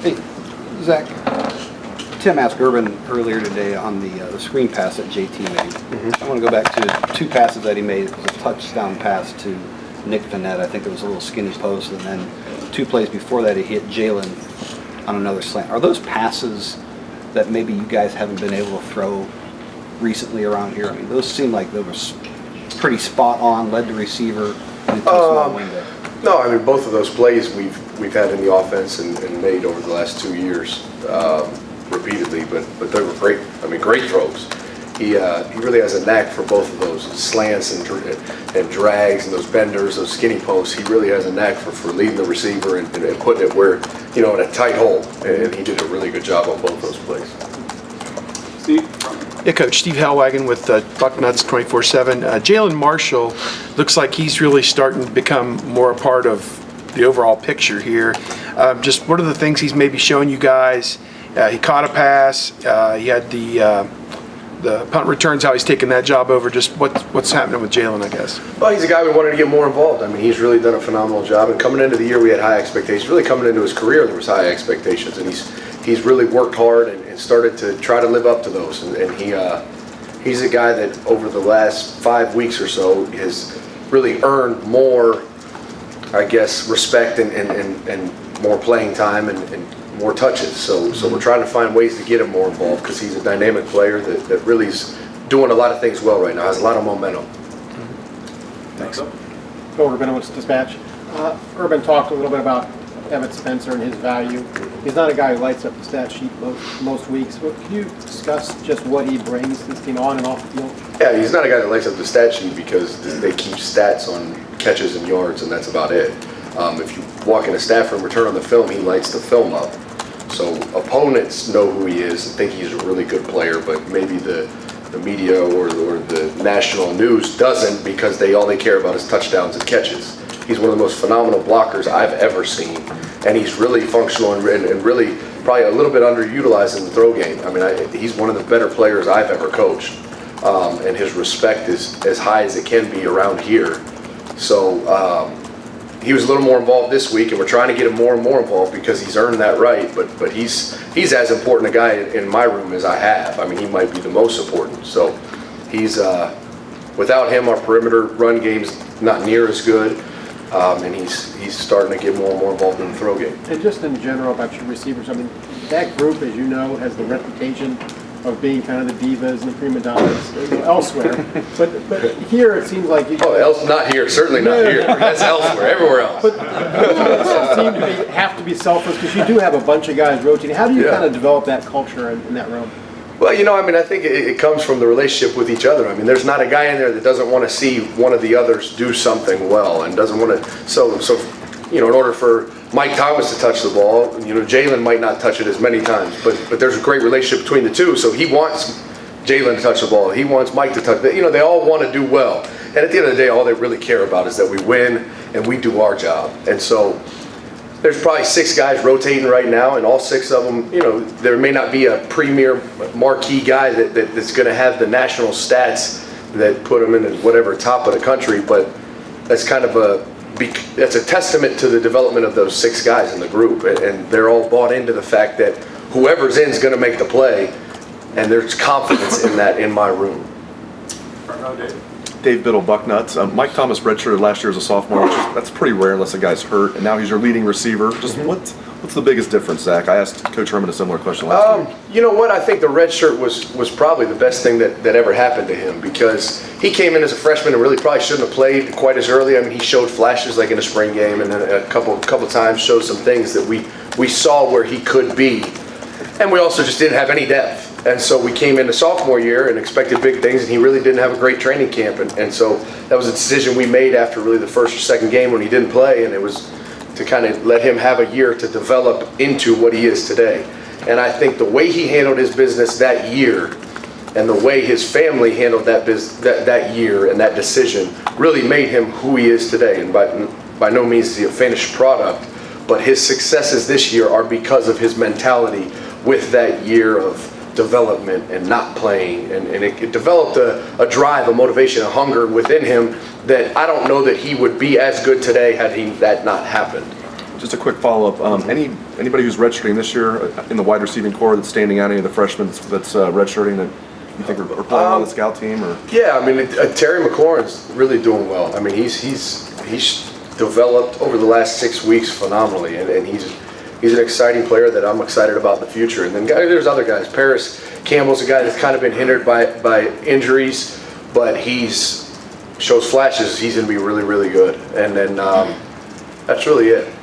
Hey, Zach. Tim asked Urban earlier today on the screen pass that JT made. I want to go back to two passes that he made. It was a touchdown pass to Nick Vannett. I think it was a little skinny post, and then 2 plays before that he hit Jalen on another slant. Are those passes that maybe you guys haven't been able to throw recently around here? I mean, those seem like they were pretty spot on, led the receiver into a small window. No, I mean, both of those plays we've had in the offense and made over the last 2 years repeatedly, but they were great. I mean, great throws. He really has a knack for both of those slants and drags and those benders, those skinny posts. He really has a knack for leading the receiver and putting it where, in a tight hole. And he did a really good job on both those plays. Steve? Yeah, Coach. Steve Hellwagon with Bucknuts 24/7. Jalen Marshall looks like he's really starting to become more a part of the overall picture here. Just what are the things he's maybe showing you guys? He caught a pass. He had the punt returns, how he's taking that job over. Just what's happening with Jalen, I guess. Well, he's a guy we wanted to get more involved. I mean, he's really done a phenomenal job. And coming into the year, we had high expectations. Really coming into his career, there was high expectations. And he's really worked hard and started to try to live up to those. And he's a guy that over the last 5 weeks or so has really earned more, I guess, respect and more playing time and more touches. So we're trying to find ways to get him more involved because he's a dynamic player that really is doing a lot of things well right now, has a lot of momentum. Thanks. Phil Rabinowitz, Dispatch. Urban talked a little bit about Emmitt Spencer and his value. He's not a guy who lights up the stat sheet most weeks. But can you discuss just what he brings to this team on and off the field? Yeah, he's not a guy that lights up the stat sheet because they keep stats on catches and yards, and that's about it. If you walk in a staff room or turn on the film, he lights the film up. So opponents know who he is and think he's a really good player, but maybe the media or the national news doesn't because all they care about is touchdowns and catches. He's one of the most phenomenal blockers I've ever seen, and he's really functional and really probably a little bit underutilized in the throw game. I mean, he's one of the better players I've ever coached, and his respect is as high as it can be around here. So he was a little more involved this week, and we're trying to get him more and more involved because he's earned that right. But he's as important a guy in my room as I have. I mean, he might be the most important. So he's without him, our perimeter run game's not near as good. And he's starting to get more and more involved in the throw game. And just in general about your receivers, I mean, that group, as you know, has the reputation of being kind of the divas and the prima donnas elsewhere. But here it seems like not here, certainly not here. That's elsewhere, everywhere else. But you seem to have to be selfless because you do have a bunch of guys rotating. How do you kind of develop that culture in that room? Well, I mean, I think it comes from the relationship with each other. I mean, there's not a guy in there that doesn't want to see one of the others do something well and doesn't want to. So in order for Mike Thomas to touch the ball, Jalen might not touch it as many times, but there's a great relationship between the two. So he wants Jalen to touch the ball. He wants Mike to touch it. They all want to do well. And at the end of the day, all they really care about is that we win and we do our job. And so there's probably 6 guys rotating right now, and all 6 of them, there may not be a premier marquee guy that's going to have the national stats that put him in whatever top of the country, but that's kind of that's a testament to the development of those 6 guys in the group, and they're all bought into the fact that whoever's in is going to make the play, and there's confidence in that in my room. Dave Biddle, Bucknuts. Mike Thomas redshirted last year as a sophomore, that's pretty rare unless a guy's hurt, and now he's your leading receiver. Just what's the biggest difference, Zach? I asked Coach Herman a similar question last week. You know what? I think the red shirt was probably the best thing that ever happened to him because he came in as a freshman and really probably shouldn't have played quite as early. I mean, he showed flashes like in a spring game, and then a couple times showed some things that we saw where he could be, and we also just didn't have any depth. And so we came into sophomore year and expected big things, and he really didn't have a great training camp. And so that was a decision we made after really the first or second game when he didn't play, and it was to kind of let him have a year to develop into what he is today. And I think the way he handled his business that year and the way his family handled that year and that decision really made him who he is today. And by no means is he a finished product, but his successes this year are because of his mentality with that year of development and not playing, and it developed a drive, a motivation, a hunger within him that I don't know that he would be as good today had that not happened. Just a quick follow-up. Anybody who's redshirting this year in the wide receiving core that's standing out, any of the freshmen that's redshirting that you think are playing on the scout team? Or Yeah, I mean, Terry McLaurin's really doing well. I mean, he's developed over the last 6 weeks phenomenally, and he's an exciting player that I'm excited about in the future. And then there's other guys. Paris Campbell's a guy that's kind of been hindered by injuries, but shows flashes. He's going to be really, really good. And then that's really it.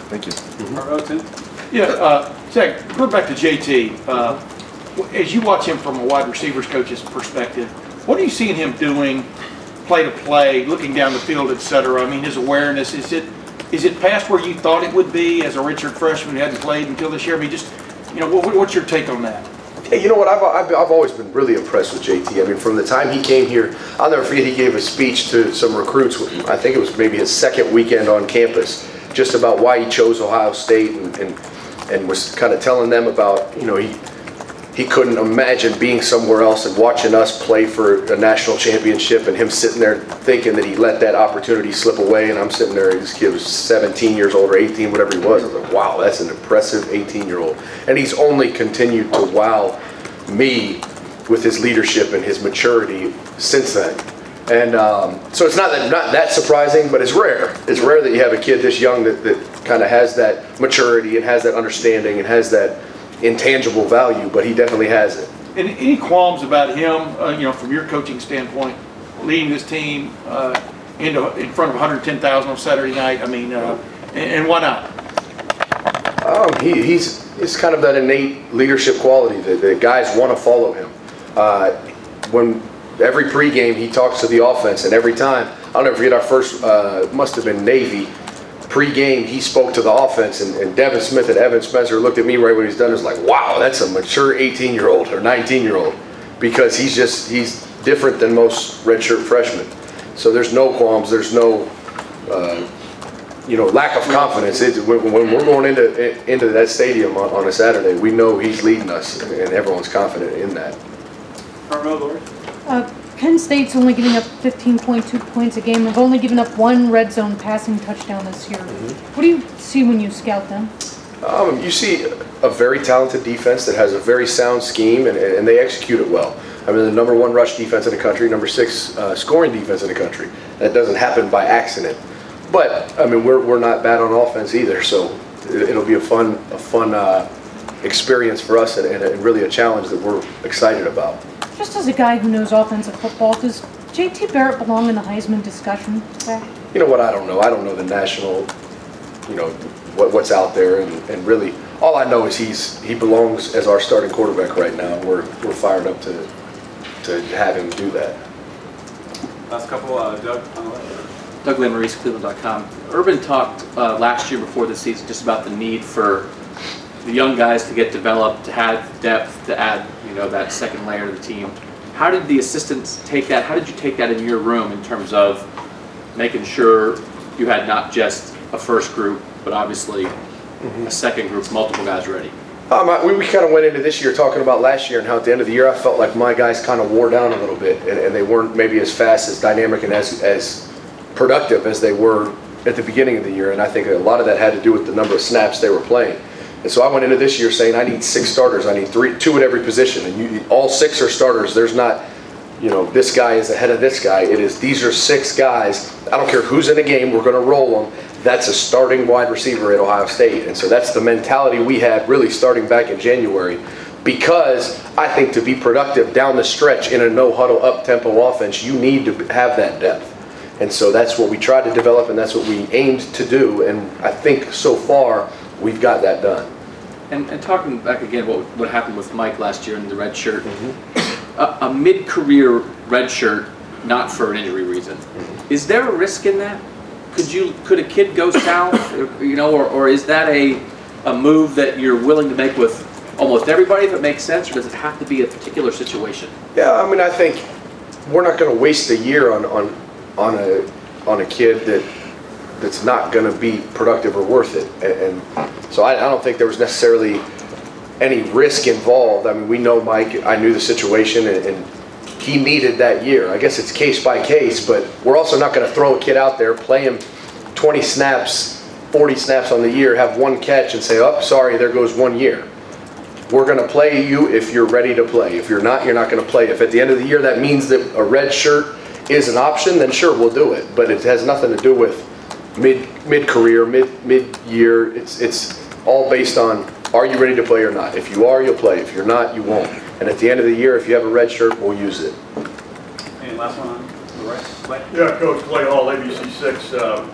thank you. Yeah, Zach, going back to JT, as you watch him from a wide receivers coach's perspective, what are you seeing him doing, play to play, looking down the field, et cetera? I mean, his awareness, is it past where you thought it would be as a redshirt freshman who hadn't played until this year? I mean, just, what's your take on that? Hey, you know what? I've always been really impressed with JT. I mean, from the time he came here, I'll never forget he gave a speech to some recruits. I think it was maybe his second weekend on campus, just about why he chose Ohio State and was kind of telling them about, he couldn't imagine being somewhere else and watching us play for a national championship, and him sitting there thinking that he let that opportunity slip away. And I'm sitting there, this kid was 17 years old or 18, whatever he was. I was like, wow, that's an impressive 18-year-old. And he's only continued to wow me with his leadership and his maturity since then. And so it's not that surprising, but it's rare. It's rare that you have a kid this young that kind of has that maturity and has that understanding and has that intangible value, but he definitely has it. And any qualms about him, from your coaching standpoint, leading this team in front of 110,000 on Saturday night? I mean, and why not? He's kind of that innate leadership quality that guys want to follow him. When every pregame he talks to the offense, and every time, I'll never forget our first, must have been Navy, pre-game, he spoke to the offense, and Devin Smith and Evan Spencer looked at me right when he's done. It was like, wow, that's a mature 18-year-old or 19-year-old, because he's different than most redshirt freshmen. So there's no qualms, there's no lack of confidence. When we're going into that stadium on a Saturday, we know he's leading us, and everyone's confident in that. Penn State's only giving up 15.2 points a game. They've only given up one red zone passing touchdown this year. What do you see when you scout them? You see a very talented defense that has a very sound scheme, and they execute it well. I mean, the number 1 rush defense in the country, number 6 scoring defense in the country. That doesn't happen by accident. But I mean, we're not bad on offense either, so it'll be a fun experience for us, and really a challenge that we're excited about. Just as a guy who knows offensive football, does JT Barrett belong in the Heisman discussion? You know what? I don't know. I don't know the national, what's out there, and really, all I know is he belongs as our starting quarterback right now. We're fired up to have him do that. Last couple, Doug. Doug Lamarice, Cleveland.com. Urban talked last year before the season just about the need for the young guys to get developed, to have depth, to add, that second layer to the team. How did the assistants take that? How did you take that in your room in terms of making sure you had not just a first group, but obviously a second group, multiple guys ready? We kind of went into this year talking about last year and how at the end of the year I felt like my guys kind of wore down a little bit, and they weren't maybe as fast, as dynamic, and as productive as they were at the beginning of the year. And I think a lot of that had to do with the number of snaps they were playing. And so I went into this year saying I need 6 starters. I need 2 at every position, and all 6 are starters. There's not, this guy is ahead of this guy. These are 6 guys. I don't care who's in the game. We're going to roll them. That's a starting wide receiver at Ohio State, and so that's the mentality we had really starting back in January. Because I think to be productive down the stretch in a no-huddle, up-tempo offense, you need to have that depth. And so that's what we tried to develop, and that's what we aimed to do. And I think so far we've got that done. And talking back again, what happened with Mike last year in the red shirt, a mid-career red shirt, not for an injury reason. Is there a risk in that? Could a kid go south, or is that a move that you're willing to make with almost everybody if it makes sense, or does it have to be a particular situation? Yeah, I mean, I think we're not going to waste a year on a kid that's not going to be productive or worth it. And so I don't think there was necessarily any risk involved. I mean, we know Mike, I knew the situation, and he needed that year. I guess it's case by case, but we're also not going to throw a kid out there, play him 20 snaps 40 snaps on the year, have one catch and say, oh, sorry, there goes 1 year. We're going to play you if you're ready to play. If you're not going to play. If at the end of the year that means that a red shirt is an option, then sure, we'll do it. But it has nothing to do with mid-career, mid-year. It's all based on, are you ready to play or not? If you are, you'll play. If you're not, you won't. And at the end of the year, if you have a red shirt, we'll use it. And last one on the right. Clay? Yeah, Coach Clay Hall, ABC6.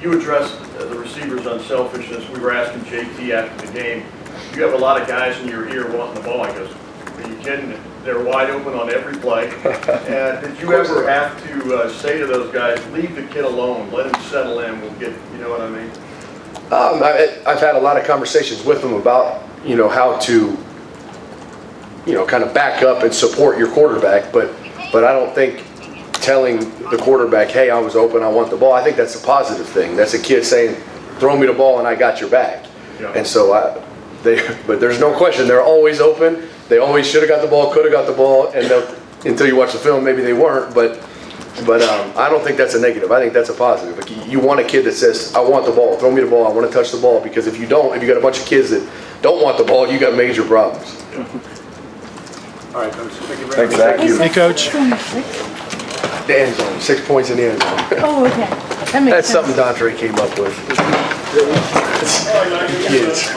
You addressed the receivers' unselfishness. We were asking JT after the game. You have a lot of guys in your ear wanting the ball. I goes, are you kidding? They're wide open on every play. And did you ever have to say to those guys, leave the kid alone, let him settle in, we'll get, you know what I mean? I've had a lot of conversations with them about, how to, kind of back up and support your quarterback, but I don't think telling the quarterback, hey, I was open, I want the ball, I think that's a positive thing. That's a kid saying, throw me the ball and I got your back. Yeah. And so but there's no question, they're always open. They always should have got the ball, could have got the ball, and until you watch the film, maybe they weren't, but I don't think that's a negative. I think that's a positive. Like, you want a kid that says, I want the ball, throw me the ball, I want to touch the ball, because if you don't, if you got a bunch of kids that don't want the ball, you got major problems. All right, Coach. Thank you very Thanks, much. Zach. Hey, Coach. The end zone, 6 points in the end zone. Oh, okay. That makes That's sense. something Dontre came up with. Kids.